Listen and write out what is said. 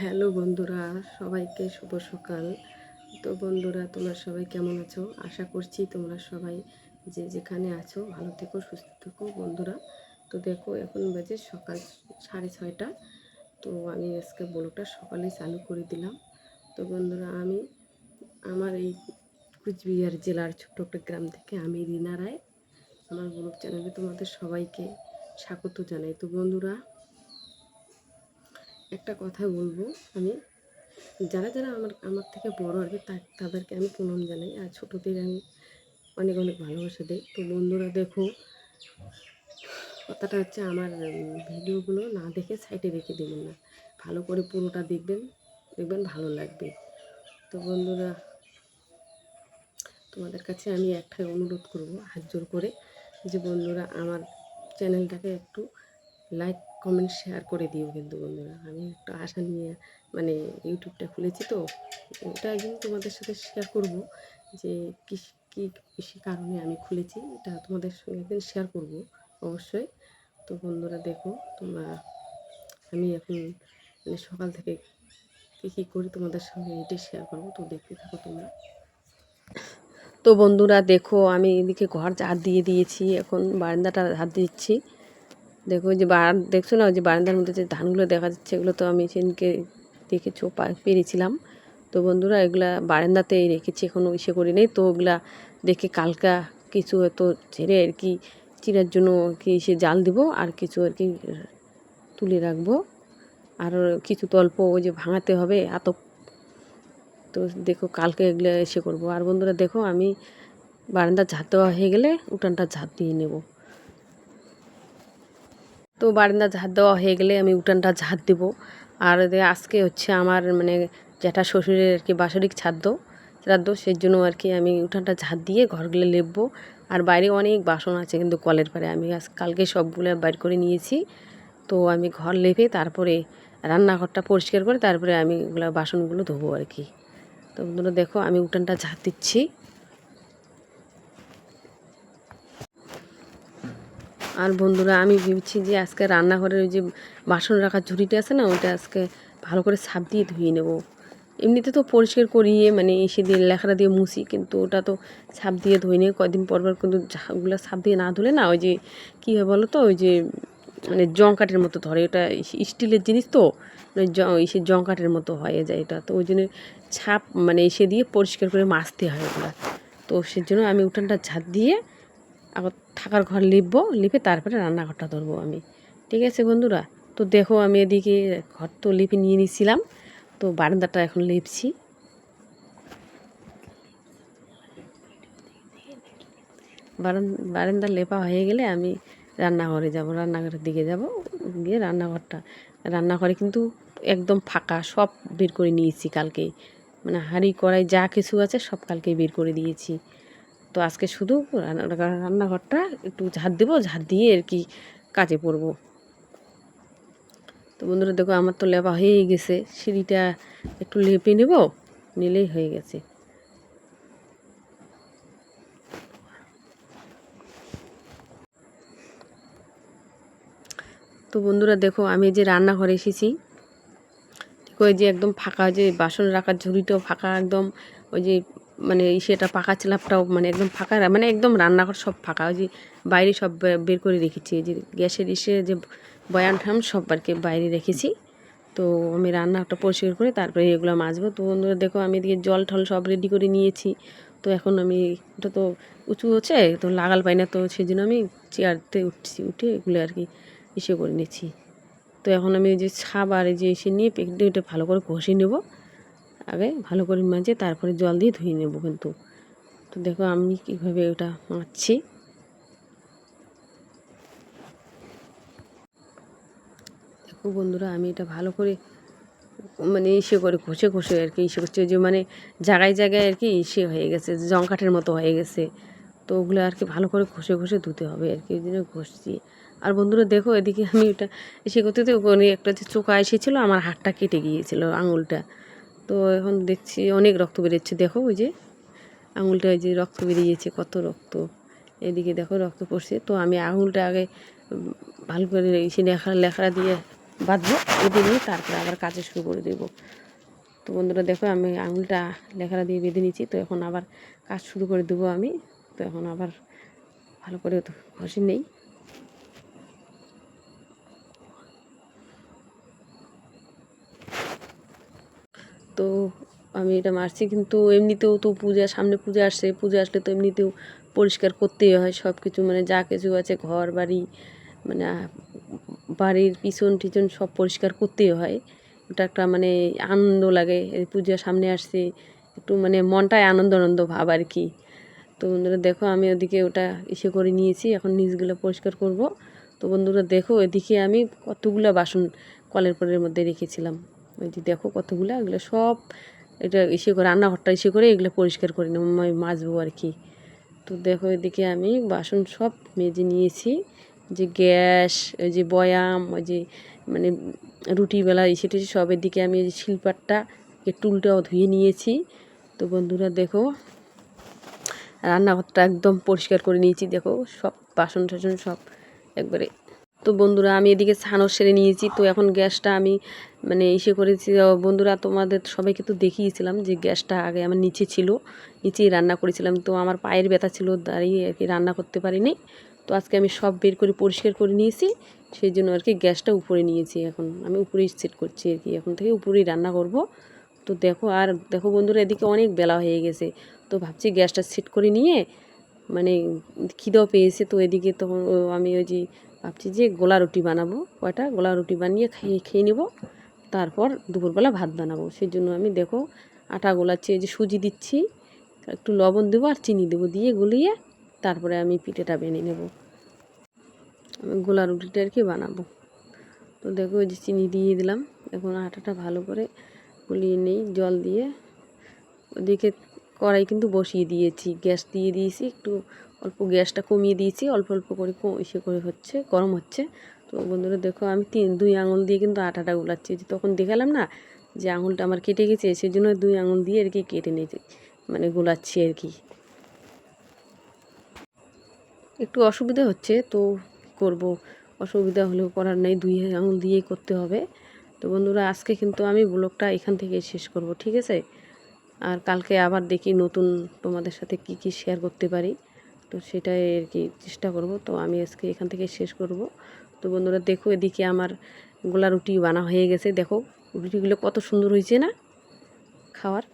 Hello বন্ধুরা, সবাইকে শুভ সকাল। তো বন্ধুরা, তোমরা সবাই কেমন আছো? আশা করছি তোমরা সবাই যে যেখানে আছো ভালো থেকো, সুস্থ থেকো বন্ধুরা। তো দেখো, এখন বাজে সকাল 6:30। তো আমি আজকে ব্লগটা সকালেই চালু করে দিলাম। তো বন্ধুরা, আমি আমার এই কুচবিহার জেলার ছোট্ট একটা গ্রাম থেকে আমি রিনা রায় আমার ব্লগ চ্যানেলে তোমাদের সবাইকে স্বাগত জানাই। তো বন্ধুরা, একটা কথা বলবো আমি, যারা যারা আমার থেকে বড় আর কি তাদেরকে আমি প্রণাম জানাই, আর ছোটোদের আমি অনেক অনেক ভালোবাসা দিই। তো বন্ধুরা দেখো, কথাটা হচ্ছে আমার ভিডিওগুলো না দেখে সাইডে রেখে দেবেন না, ভালো করে পুরোটা দেখবেন, দেখবেন ভালো লাগবে। তো বন্ধুরা, তোমাদের কাছে আমি একটাই অনুরোধ করব, হাত জোর করে, যে বন্ধুরা আমার চ্যানেলটাকে একটু লাইক কমেন্ট শেয়ার করে দিও। কিন্তু বন্ধুরা, আমি একটা আশা নিয়ে মানে ইউটিউবটা খুলেছি, তো এটা একদিন তোমাদের সাথে শেয়ার করব যে কী কী কৃষি কারণে আমি খুলেছি, এটা তোমাদের সঙ্গে একদিন শেয়ার করব অবশ্যই। তো বন্ধুরা দেখো, তোমরা আমি এখন মানে সকাল থেকে কী কী করি তোমাদের সঙ্গে এটাই শেয়ার করবো, তো দেখতে থাকো তোমরা। তো বন্ধুরা দেখো, আমি এদিকে ঘর ঝাড় দিয়ে দিয়েছি, এখন বারান্দাটা ঝাড় দিচ্ছি। দেখো যে দেখছো না, ওই যে বারান্দার মধ্যে যে ধানগুলো দেখা যাচ্ছে, এগুলো তো আমি সেদিনকে দেখেছো পেরেছিলাম। তো বন্ধুরা, এগুলা বারান্দাতেই রেখেছি, এখনও ইসে করি নেই। তো ওগুলা দেখে কালকা কিছু এত ঝেড়ে আর কি চিরার জন্য কি সে জাল দিব, আর কিছু আর কি তুলে রাখবো, আর কিছু তো অল্প ওই যে ভাঙাতে হবে এত। তো দেখো, কালকে এগুলো এসে করবো। আর বন্ধুরা দেখো, আমি বারান্দা ঝাঁট দেওয়া হয়ে গেলে উঠানটা ঝাঁট দিয়ে নেব। তো বারান্দা ঝাঁট দেওয়া হয়ে গেলে আমি উঠানটা ঝাঁট দেবো। আর আজকে হচ্ছে আমার মানে জ্যাঠা শ্বশুরের আর কি বাৎসরিক শ্রাদ্ধ, সেই জন্য আর কি আমি উঠানটা ঝাঁট দিয়ে ঘরগুলো লেপবো। আর বাইরে অনেক বাসন আছে কিন্তু কলের পাড়ে, আমি কালকে সবগুলো বাইর করে নিয়েছি। তো আমি ঘর লেপে তারপরে রান্নাঘরটা পরিষ্কার করে তারপরে আমি ওগুলো বাসনগুলো ধোবো আর কি। তো বন্ধুরা দেখো, আমি উঠানটা ঝাঁট দিচ্ছি। আর বন্ধুরা, আমি ভেবেছি যে আজকে রান্নাঘরের ওই যে বাসন রাখার ঝুড়িটা আছে না, ওইটা আজকে ভালো করে সাপ দিয়ে ধুয়ে নেব। এমনিতে তো পরিষ্কার করিয়ে মানে এসে দিয়ে লেখাটা দিয়ে মুছি, কিন্তু ওটা তো সাপ দিয়ে ধুয়ে নিয়ে কয়দিন পর পর, কিন্তু ওগুলো সাপ দিয়ে না ধুলে না ওই যে কী হয় বলো তো, ওই যে মানে জং কাঠের মতো ধরে। ওটা স্টিলের জিনিস তো, মানে এসে জং কাঠের মতো হয়ে যায় এটা। তো ওই জন্য ছাপ মানে এসে দিয়ে পরিষ্কার করে মাজতে হয় ওগুলো। তো সেজন্য আমি উঠানটা ঝাঁট দিয়ে আবার থাকার ঘর লিপবো, লিপে তারপরে রান্নাঘরটা ধরবো আমি। ঠিক আছে বন্ধুরা? তো দেখো, আমি এদিকে ঘর তো লিপে নিয়ে নিয়েছিলাম, তো বারান্দাটা এখন লিপছি। বারান্দা লেপা হয়ে গেলে আমি রান্নাঘরে যাব, রান্নাঘরের দিকে যাব, গিয়ে রান্নাঘরে কিন্তু একদম ফাঁকা, সব বের করে নিয়েছি কালকেই, মানে হাঁড়ি কড়াই যা কিছু আছে সব কালকেই বের করে দিয়েছি। তো আজকে শুধু রান্নাঘরটা একটু ঝাঁট দেবো, ঝাঁট দিয়ে আর কি কাজে পড়বো। তো বন্ধুরা দেখো, আমার তো লেপা হয়েই গেছে, সিঁড়িটা একটু লেপে নেব, নিলেই হয়ে গেছে। তো বন্ধুরা দেখো, আমি যে রান্নাঘরে এসেছি, ঠিক ওই যে একদম ফাঁকা, যে বাসন রাখার ঝুড়িটাও ফাঁকা একদম, ওই যে মানে সেটা পাকা স্ল্যাবটাও মানে একদম ফাঁকা, মানে একদম রান্নাঘর সব ফাঁকা। ওই যে বাইরে সব বের করে রেখেছি, যে গ্যাসের যে বয়ান ঠাম সব আর কি বাইরে রেখেছি। তো আমি রান্নাটা পরিষ্কার করে তারপরে এগুলো মাজবো। তো বন্ধুরা দেখো, আমি এদিকে জল ঠল সব রেডি করে নিয়েছি। তো এখন আমি এটা তো উঁচু হচ্ছে, তো লাগাল পাই না, তো সেই জন্য আমি চেয়ারতে উঠে এগুলো আর কি ইসে করে নিচ্ছি। তো এখন আমি এই যে ছাব আর এই যে এসে নিয়ে এটা ভালো করে ঘষে নেব, আগে ভালো করে মাজে তারপরে জল দিয়ে ধুয়ে নেব কিন্তু। তো দেখো আমি কীভাবে ওটা মাজছি। দেখো বন্ধুরা, আমি এটা ভালো করে মানে ইসে করে ঘষে ঘষে আর কি ইসে করছে, যে মানে জায়গায় জায়গায় আর কি ইসে হয়ে গেছে, জং কাঠের মতো হয়ে গেছে। তো ওগুলো আর কি ভালো করে ঘষে ঘষে ধুতে হবে আর কি, ওই জন্য ঘষছি। আর বন্ধুরা দেখো, এদিকে আমি ওটা ইসে করতে ওখানে একটা যে চোকা এসেছিলো, আমার হাতটা কেটে গিয়েছিল আঙুলটা। তো এখন দেখছি অনেক রক্ত বেরোচ্ছে, দেখো ওই যে আঙুলটা, ওই যে রক্ত বেরিয়েছে, কত রক্ত, এদিকে দেখো রক্ত পড়ছে। তো আমি আঙুলটা আগে ভালো করে এসে লেখা দিয়ে বাঁধবো, বেঁধে নিয়ে তারপরে আবার কাজে শুরু করে দেবো। তো বন্ধুরা দেখো আমি আঙুলটা লেখাটা দিয়ে বেঁধে নিচ্ছি, তো এখন আবার কাজ শুরু করে দেবো আমি। তো এখন আবার ভালো করে তো ঘষে নেই। তো আমি এটা মারছি, কিন্তু এমনিতেও তো সামনে পূজা আসছে, পূজা আসলে তো এমনিতেও পরিষ্কার করতেই হয় সব কিছু, মানে যা কিছু আছে ঘর বাড়ি, মানে বাড়ির পিছন টিছন সব পরিষ্কার করতেই হয়। ওটা একটা মানে আনন্দ লাগে, এই পূজা সামনে আসছে, একটু মানে মনটায় আনন্দ আনন্দ ভাব আর কি। তো বন্ধুরা দেখো আমি ওদিকে ওটা করে নিয়েছি, এখন নিচগুলো পরিষ্কার করব। তো বন্ধুরা দেখো এদিকে আমি কতগুলো বাসন কলের পরের মধ্যে রেখেছিলাম, ওই যে দেখো কতগুলো, এগুলো সব এটা করে রান্নাঘরটা করে এগুলো পরিষ্কার করে নেব, মাজবো আর কি। তো দেখো এদিকে আমি বাসন সব মেজে নিয়েছি, যে গ্যাস, ওই যে বয়াম, ওই যে মানে রুটিবেলা টেসে সব এদিকে আমি ওই যে শিলপাটটা টুলটাও ধুয়ে নিয়েছি। তো বন্ধুরা দেখো রান্নাঘরটা একদম পরিষ্কার করে নিয়েছি, দেখো সব বাসন টাসন সব একবারে। তো বন্ধুরা আমি এদিকে ছানও সেরে নিয়েছি। তো এখন গ্যাসটা আমি মানে করেছি বন্ধুরা, তোমাদের সবাইকে তো দেখিয়েছিলাম যে গ্যাসটা আগে আমার নিচে ছিল, নিচেই রান্না করেছিলাম। তো আমার পায়ের ব্যথা ছিল, দাঁড়িয়ে আর কি রান্না করতে পারিনি। তো আজকে আমি সব বের করে পরিষ্কার করে নিয়েছি, সেই জন্য আর কি গ্যাসটা উপরে নিয়েছি। এখন আমি উপরেই সেট করছি আর কি, এখন থেকে উপরেই রান্না করব। তো দেখো আর দেখো বন্ধুরা এদিকে অনেক বেলা হয়ে গেছে, তো ভাবছি গ্যাসটা সেট করে নিয়ে মানে খিদেও পেয়েছে। তো এদিকে তখন আমি ওই যে ভাবছি যে গোলা রুটি বানাবো, কয়টা গোলা রুটি বানিয়ে খেয়ে নেব, তারপর দুপুরবেলা ভাত বানাবো। সেই জন্য আমি দেখো আটা গোলাচ্ছি, এই যে সুজি দিচ্ছি, একটু লবণ দেবো আর চিনি দেবো, দিয়ে গুলিয়ে তারপরে আমি পিঠেটা বেনে নেব, আমি গোলা রুটিটা আর কি বানাবো। তো দেখো ওই যে চিনি দিয়ে দিলাম, এখন আটাটা ভালো করে গুলিয়ে নেই জল দিয়ে। ওদিকে কড়াই কিন্তু বসিয়ে দিয়েছি, গ্যাস দিয়ে দিয়েছি, একটু অল্প গ্যাসটা কমিয়ে দিয়েছি, অল্প অল্প করে করে হচ্ছে, গরম হচ্ছে। তো বন্ধুরা দেখো আমি 2 আঙুল দিয়ে কিন্তু আটাটা গোলাচ্ছি, যে তখন দেখালাম না যে আঙুলটা আমার কেটে গেছে, সেই জন্য 2 আঙুল দিয়ে আর কি কেটে নিয়েছি, মানে গোলাচ্ছি আর কি। একটু অসুবিধা হচ্ছে, তো করব, অসুবিধা হলেও করার নেই, 2 আঙুল দিয়েই করতে হবে। তো বন্ধুরা আজকে কিন্তু আমি ব্লগটা এখান থেকে শেষ করব, ঠিক আছে? আর কালকে আবার দেখি নতুন তোমাদের সাথে কি কি শেয়ার করতে পারি, তো সেটাই আর কি চেষ্টা করব। তো আমি আজকে এখান থেকে শেষ করব। তো বন্ধুরা দেখো এদিকে আমার গোলা রুটি বানা হয়ে গেছে, দেখো রুটিগুলো কত সুন্দর হয়েছে না খাওয়ার।